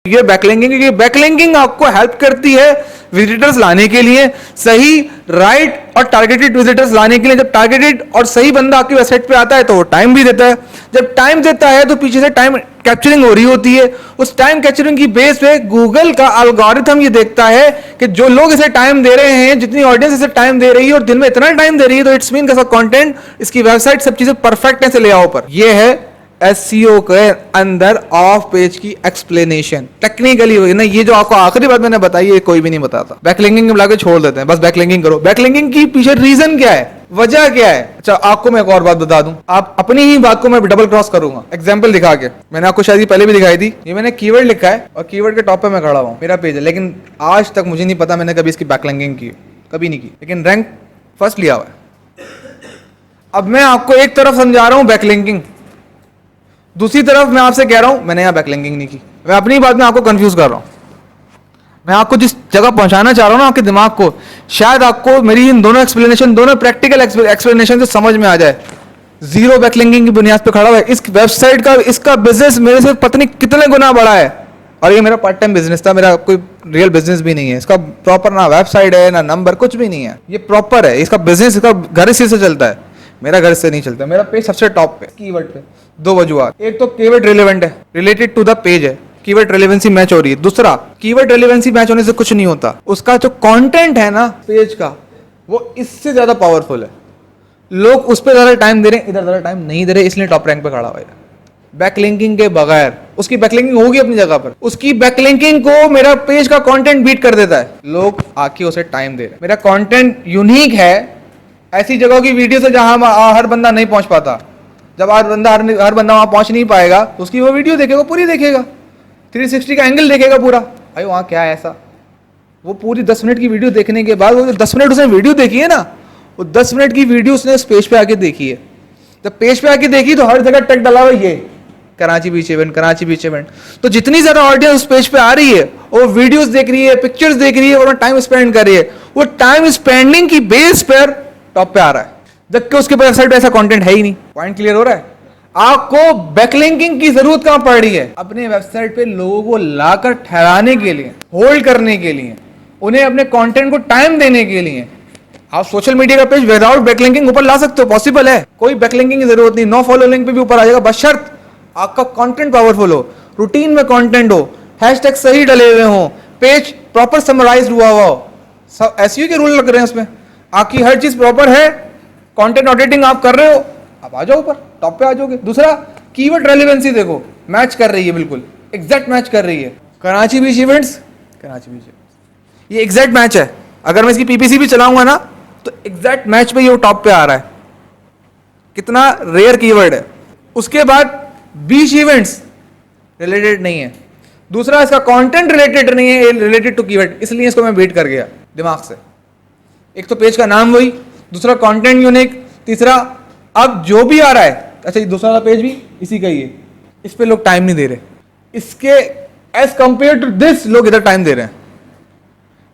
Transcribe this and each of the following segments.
ये बैकलिंकिंग, ये बैकलिंकिंग आपको हेल्प करती है विजिटर्स लाने के लिए, सही राइट और टारगेटेड विजिटर्स लाने के लिए। जब टारगेटेड और सही बंदा आपकी वेबसाइट पे आता है तो वो टाइम भी देता है। जब टाइम देता है तो पीछे से टाइम कैप्चरिंग हो रही होती है। उस टाइम कैप्चरिंग की बेस पे गूगल का एल्गोरिथम ये देखता है कि जो लोग इसे टाइम दे रहे हैं, जितनी ऑडियंस इसे टाइम दे रही है और दिन में इतना टाइम दे रही है, तो इट्स मीन का कंटेंट, इसकी वेबसाइट सब चीजें परफेक्ट है से ले आओ पर। ये है एसईओ के अंदर ऑफ पेज की एक्सप्लेनेशन टेक्निकली ना। ये जो आपको आखिरी बात मैंने बताई है कोई भी नहीं बताता। बैकलिंकिंग बुला के छोड़ देते हैं, बस बैकलिंकिंग करो। बैकलिंकिंग की पीछे रीजन क्या है, वजह क्या है? अच्छा आपको मैं एक और बात बता दूं, आप अपनी ही बात को मैं डबल क्रॉस करूंगा एग्जांपल दिखा के। मैंने आपको शायद पहले भी दिखाई थी, ये मैंने कीवर्ड लिखा है और कीवर्ड के टॉप पे मैं खड़ा हुआ हूं, मेरा पेज है, लेकिन आज तक मुझे नहीं पता मैंने कभी इसकी बैकलिंकिंग की, कभी नहीं की, लेकिन रैंक फर्स्ट लिया हुआ है। अब मैं आपको एक तरफ समझा रहा हूं बैकलिंकिंग, दूसरी तरफ मैं आपसे कह रहा हूं मैंने यहां बैकलिंकिंग नहीं की। मैं अपनी बात में आपको कंफ्यूज कर रहा हूं। मैं आपको जिस जगह पहुंचाना चाह रहा हूं ना आपके दिमाग को, शायद आपको मेरी इन दोनों एक्सप्लेनेशन, दोनों प्रैक्टिकल एक्सप्लेनेशन से समझ में आ जाए। जीरो बैकलिंकिंग की बुनियाद पे खड़ा हुआ है इस वेबसाइट का, इसका बिजनेस मेरे से पता नहीं कितने गुना बड़ा है, और ये मेरा पार्ट टाइम बिजनेस था, मेरा कोई रियल बिजनेस भी नहीं है। इसका प्रॉपर ना वेबसाइट है ना नंबर, कुछ भी नहीं है, ये प्रॉपर है इसका बिजनेस, इसका घर इसी से चलता है, मेरा घर से नहीं चलता। मेरा पेज सबसे टॉप पे कीवर्ड पे, दो वजूहत, एक तो कीवर्ड रिलेवेंट है, रिलेटेड टू द पेज है, कीवर्ड रेलेवेंसी मैच हो रही है। दूसरा, कीवर्ड रेलेवेंसी मैच होने से कुछ नहीं होता, उसका जो कंटेंट है ना पेज का, वो इससे ज्यादा पावरफुल है। लोग उस पर ज्यादा टाइम दे रहे हैं, इधर ज्यादा टाइम नहीं दे रहे, इसलिए टॉप रैंक पे खड़ा हुआ है। बैकलिंकिंग के बगैर उसकी बैकलिंकिंग होगी अपनी जगह पर, उसकी बैकलिंकिंग को मेरा पेज का कंटेंट बीट कर देता है, लोग आके उसे टाइम दे रहे हैं। मेरा कंटेंट यूनिक है ऐसी जगहों की वीडियो से जहां हर बंदा नहीं पहुंच पाता। जब हर बंदा वहां पहुंच नहीं पाएगा तो उसकी वो वीडियो देखेगा, पूरी देखेगा, 360 का एंगल देखेगा पूरा, भाई वहां क्या है ऐसा। वो पूरी 10 मिनट की वीडियो देखने के बाद, वो जो 10 मिनट उसने वीडियो देखी है ना, वो 10 मिनट की वीडियो उसने उस पेज पे आके देखी है। जब पेज पे आके देखी तो हर जगह टैग डाला हुआ ये कराची बीच इवेंट, कराची बीच इवेंट। तो जितनी ज्यादा ऑडियंस उस पेज पे आ रही है, वो वीडियोस देख रही है, पिक्चर्स देख रही है और टाइम स्पेंड कर रही है, वो टाइम स्पेंडिंग की बेस पर टॉप पे आ रहा है, जबकि उसके वेबसाइट पे ऐसा कंटेंट है ही नहीं। पॉइंट क्लियर हो रहा है? आपको बैकलिंकिंग की जरूरत कहां पड़ रही है? अपने वेबसाइट पे लोगों को लाकर ठहराने के लिए, होल्ड करने के लिए, उन्हें अपने कंटेंट को टाइम देने के लिए। आप सोशल मीडिया का पेज विदाउट बैकलिंकिंग ऊपर ला सकते हो, पॉसिबल है, कोई बैकलिंकिंग की जरूरत नहीं, नो फॉलो लिंक पे भी ऊपर आ जाएगा, बशर्त आपका कंटेंट पावरफुल हो, रूटीन में कंटेंट हो, हैशटैग सही डले हुए हो, पेज प्रॉपर समराइज हुआ हो, सब एसईओ के रूल लग रहे हैं उसमें, आपकी हर चीज प्रॉपर है, कंटेंट ऑडिटिंग आप कर रहे हो, आप आ जाओ ऊपर, टॉप पे आ जाओगे। दूसरा, कीवर्ड रेलेवेंसी देखो, मैच कर रही है, बिल्कुल एग्जैक्ट मैच कर रही है। कराची बीच इवेंट्स, कराची बीच इवेंट्स, ये एग्जैक्ट मैच है। अगर मैं इसकी पीपीसी भी चलाऊंगा ना तो एग्जैक्ट मैच पे ये टॉप पे आ रहा है। कितना रेयर कीवर्ड है। उसके बाद बीच इवेंट्स रिलेटेड नहीं है। दूसरा, इसका कंटेंट रिलेटेड नहीं है, रिलेटेड टू कीवर्ड, इसलिए इसको मैं बीट कर गया दिमाग से। एक तो पेज का नाम वही, दूसरा कंटेंट यूनिक, तीसरा अब जो भी आ रहा है, अच्छा ये दूसरा वाला पेज भी इसी का ही है, इस पे लोग टाइम नहीं दे रहे, इसके एज कंपेयर टू दिस लोग इधर टाइम दे रहे हैं।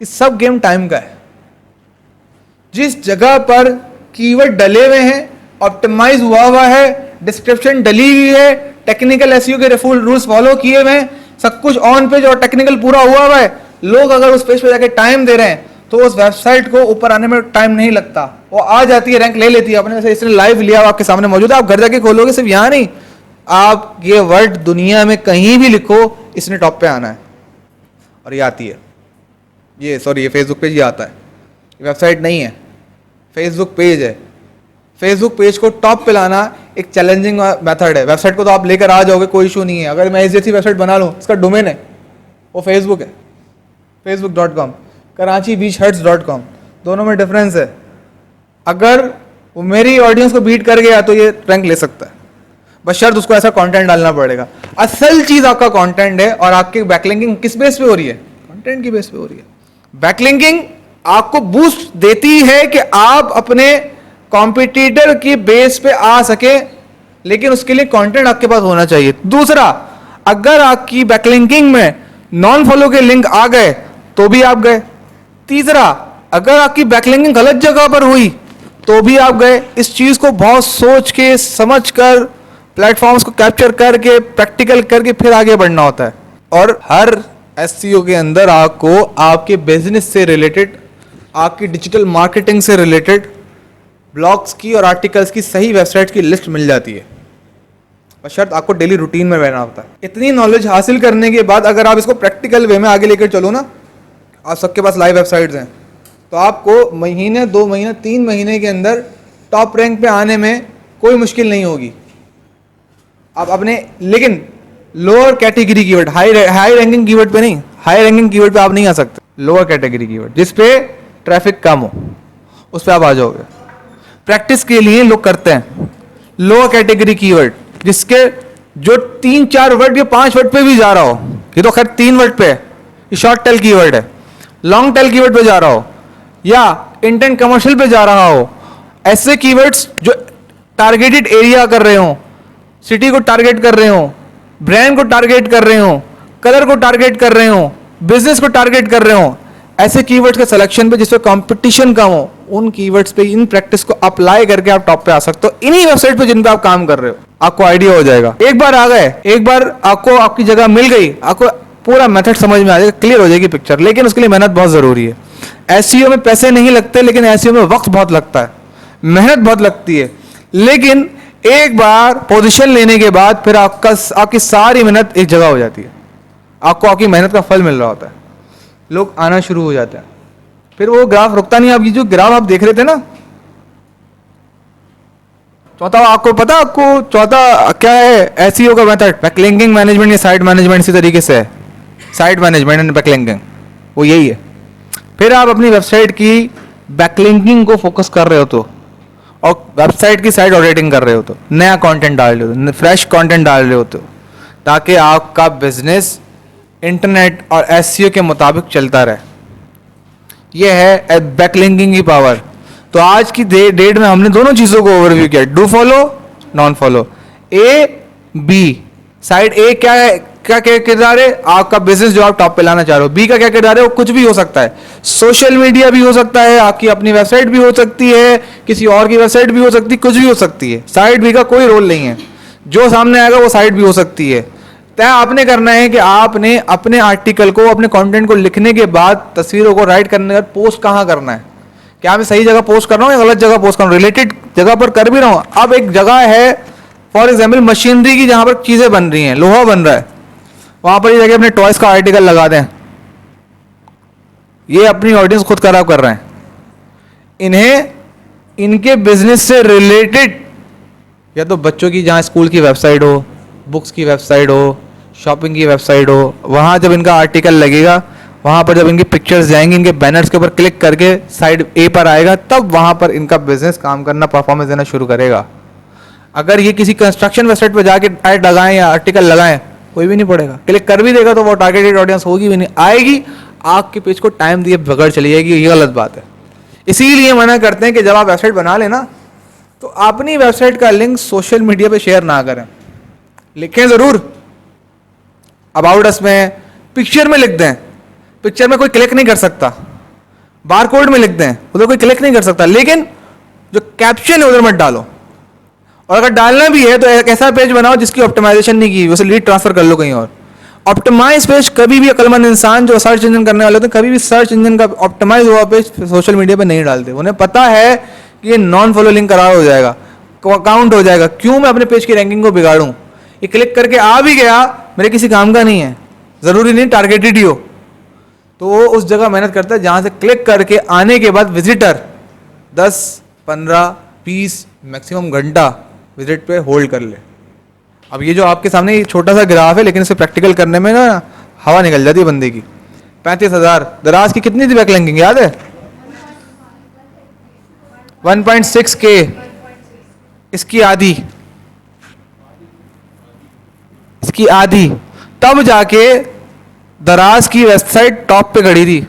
इस सब गेम टाइम का है। जिस जगह पर कीवर्ड डले हुए हैं, ऑप्टिमाइज हुआ है, डिस्क्रिप्शन डली हुई है, टेक्निकल एसईओ के रूल्स फॉलो किए हुए हैं, सब कुछ ऑन पेज और टेक्निकल पूरा हुआ है, लोग अगर उस पेज पे जाके टाइम दे रहे हैं तो उस वेबसाइट को ऊपर आने में टाइम नहीं लगता, वो आ जाती है, रैंक ले लेती है अपने। इसने लाइव लिया आपके सामने मौजूद है, आप घर जाके खोलोगे, सिर्फ यहां नहीं, आप ये वर्ड दुनिया में कहीं भी लिखो, इसने टॉप पे आना है और ये आती है। ये फेसबुक पेज, ये आता है, वेबसाइट नहीं है, फेसबुक पेज है। फेसबुक पेज को टॉप पे लाना एक चैलेंजिंग मेथड है। वेबसाइट को तो आप लेकर आ जाओगे, कोई इशू नहीं है। अगर मैं इस जैसी वेबसाइट बना लूँ, इसका डोमेन है वो फेसबुक है, facebook.com, karachibishhuts.com, दोनों में डिफरेंस है। अगर वो मेरी ऑडियंस को बीट कर गया तो ये रैंक ले सकता है, बशर्त उसको ऐसा कंटेंट डालना पड़ेगा। असल चीज आपका कंटेंट है, और आपकी बैकलिंकिंग किस बेस पे हो रही है? कंटेंट की बेस पे हो रही है। बैकलिंकिंग आपको बूस्ट देती है कि आप अपने कॉम्पिटिटर की बेस पे आ सके, लेकिन उसके लिए कंटेंट आपके पास होना चाहिए। दूसरा, अगर आपकी बैकलिंकिंग में नॉन फॉलो के लिंक आ गए तो भी आप गए। तीसरा, अगर आपकी बैकलिंकिंग गलत जगह पर हुई तो भी आप गए। इस चीज को बहुत सोच के समझ कर प्लेटफॉर्म्स को कैप्चर करके प्रैक्टिकल करके फिर आगे बढ़ना होता है। और हर एसईओ के अंदर आपको आपके बिजनेस से रिलेटेड, आपकी डिजिटल मार्केटिंग से रिलेटेड ब्लॉग्स की और आर्टिकल्स की सही वेबसाइट की लिस्ट मिल जाती है, बशर्त आपको डेली रूटीन में रहना होता है। इतनी नॉलेज हासिल करने के बाद अगर आप इसको प्रैक्टिकल वे में आगे लेकर चलो ना, आप सबके पास लाइव वेबसाइट्स हैं, तो आपको महीने, 2 महीने, 3 महीने के अंदर टॉप रैंक पे आने में कोई मुश्किल नहीं होगी। आप अपने, लेकिन lower category keyword, high ranking keyword पे नहीं, हाई रैंकिंग कीवर्ड पे आप नहीं आ सकते। लोअर कैटेगरी कीवर्ड जिस पे ट्रैफिक कम हो, उस पे आप आ जाओगे। प्रैक्टिस के लिए लोग करते हैं लोअर कैटेगरी कीवर्ड, जिसके जो 3-4 वर्ड या 5 वर्ड पे भी जा रहा हो, ये तो खैर 3 वर्ड पे है, ये शॉर्ट टेल कीवर्ड है, लॉन्ग टेल कीवर्ड पे जा रहा हो या इंटेंट कमर्शियल पे जा रहा हो, ऐसे कीवर्ड्स जो टारगेटेड एरिया कर रहे हो, सिटी को टारगेट कर रहे हो, ब्रांड को टारगेट कर रहे हो, कलर को टारगेट कर रहे हो, बिजनेस को टारगेट कर रहे हो, ऐसे कीवर्ड्स के सिलेक्शन पे जिसपे कंपटीशन कम हो, उन कीवर्ड्स पे, इन प्रैक्टिस को अप्लाई करके आप टॉप पे आ सकते हो, इन्हीं वेबसाइट पे जिन पे आप काम कर रहे हो। आपको आइडिया हो जाएगा, एक बार आ गए, एक बार आपको आपकी जगह मिल गई, आपको पूरा मेथड समझ में आ जाएगा, क्लियर हो जाएगी पिक्चर। लेकिन उसके लिए मेहनत बहुत जरूरी है। एसईओ में पैसे नहीं लगते, लेकिन एसईओ में वक्त बहुत लगता है, मेहनत बहुत लगती है। लेकिन एक बार पोजीशन लेने के बाद फिर आपकी सारी मेहनत एक जगह हो जाती है, आपको आपकी मेहनत का फल मिल रहा होता है, लोग आना शुरू हो जाते हैं, फिर वो ग्राफ रुकता नहीं। आप ये जो ग्राफ आप देख रहे थे ना, चौथा, आपको पता, आपको चौथा क्या है एसईओ का मेथड? बैकलिंकिंग मैनेजमेंट या साइट मैनेजमेंट, इसी तरीके से है, साइट मैनेजमेंट एंड बैकलिंकिंग, वो यही है। फिर आप अपनी वेबसाइट की बैकलिंकिंग को फोकस कर रहे हो तो, और वेबसाइट की साइट ऑडिटिंग कर रहे हो तो, नया कंटेंट डाल रहे हो, फ्रेश कंटेंट डाल रहे हो तो, ताकि आपका बिजनेस इंटरनेट और एसईओ के मुताबिक चलता रहे। यह है बैकलिंकिंग की पावर। तो आज की डेट में हमने दोनों चीजों को ओवरव्यू किया, do follow, non follow. A B, side A क्या है, क्या किरदार है आपका बिजनेस जो आप टॉप पे लाना चाह रहे हो, बी का क्या किरदार है, वो कुछ भी हो सकता है, सोशल मीडिया भी हो सकता है, आपकी अपनी वेबसाइट भी हो सकती है, किसी और की वेबसाइट भी हो सकती है, कुछ भी हो सकती है। साइड बी का कोई रोल नहीं है, जो सामने आएगा वो साइड भी हो सकती है। तय आपने करना है कि आपने अपने आर्टिकल को, अपने कंटेंट को लिखने के बाद, तस्वीरों को राइट करने के बाद पोस्ट कहाँ करना है, क्या मैं सही जगह पोस्ट कर रहा हूँ या गलत जगह पोस्ट कर रहा हूँ, रिलेटेड जगह पर कर भी रहा हूँ। अब एक जगह है फॉर एग्जाम्पल मशीनरी की, जहां पर चीजें बन रही हैं, लोहा बन रहा है, वहां पर ये जाके अपने टॉयज का आर्टिकल लगा दें, ये अपनी ऑडियंस खुद खराब कर रहे हैं। इन्हें इनके बिजनेस से रिलेटेड, या तो बच्चों की जहां स्कूल की वेबसाइट हो, बुक्स की वेबसाइट हो, शॉपिंग की वेबसाइट हो, वहां जब इनका आर्टिकल लगेगा, वहां पर जब इनकी पिक्चर्स जाएंगी, इनके बैनर्स के ऊपर क्लिक करके साइड ए पर आएगा, तब वहां पर इनका बिजनेस काम करना, परफॉर्मेंस देना शुरू करेगा। अगर ये किसी कंस्ट्रक्शन वेबसाइट पर जाके ऐड लगाएं या आर्टिकल लगाएं, कोई भी नहीं पड़ेगा, क्लिक कर भी देगा तो वो टारगेटेड ऑडियंस होगी भी नहीं, आएगी आपके पेज को टाइम दिए बगैर चली जाएगी, ये गलत बात है। इसीलिए मना करते हैं कि जब आप वेबसाइट बना लेना तो अपनी वेबसाइट का लिंक सोशल मीडिया पे शेयर ना करें, लिखें जरूर, अबाउट अस में, पिक्चर में लिख दें, पिक्चर में कोई क्लिक नहीं कर सकता, बारकोड में लिख दें, उधर कोई क्लिक नहीं कर सकता, लेकिन जो कैप्शन है उधर मत डालो। और अगर डालना भी है तो एक ऐसा पेज बनाओ जिसकी ऑप्टिमाइजेशन नहीं की, वैसे लीड ट्रांसफर कर लो कहीं और। ऑप्टिमाइज पेज कभी भी, अक्लमंद इंसान जो सर्च इंजन करने वाले होते हैं, कभी भी सर्च इंजन का ऑप्टिमाइज हुआ पेज सोशल मीडिया पे नहीं डालते। उन्हें पता है कि ये नॉन फॉलो लिंक करार हो जाएगा, काउंट हो जाएगा, क्यों मैं अपने पेज की रैंकिंग को बिगाड़ूं, ये क्लिक करके आ भी गया, मेरे किसी काम का नहीं है, जरूरी नहीं टारगेटेड ही हो, तो वो उस जगह मेहनत करता है जहां से क्लिक करके आने के बाद विजिटर 10, 15, 20 मैक्सिमम घंटा विजिट पे होल्ड कर ले। अब ये जो आपके सामने ये छोटा सा ग्राफ है, लेकिन इसे प्रैक्टिकल करने में ना हवा निकल जाती है बंदे की। 35,000 दराज की कितनी थी बैकलिंकिंग याद है? 1.6 के, इसकी आधी, इसकी आधी, तब जाके दराज की वेबसाइट टॉप पे खड़ी थी।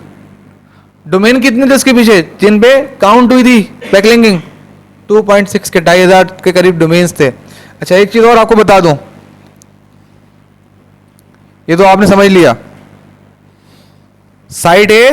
डोमेन कितने थे उसके पीछे जिन पे काउंट हुई थी बैकलिंकिंग? 2.6 के, 2,500 के करीब डोमेन्स थे। अच्छा एक चीज और आपको बता दूं, ये तो आपने समझ लिया, साइट ए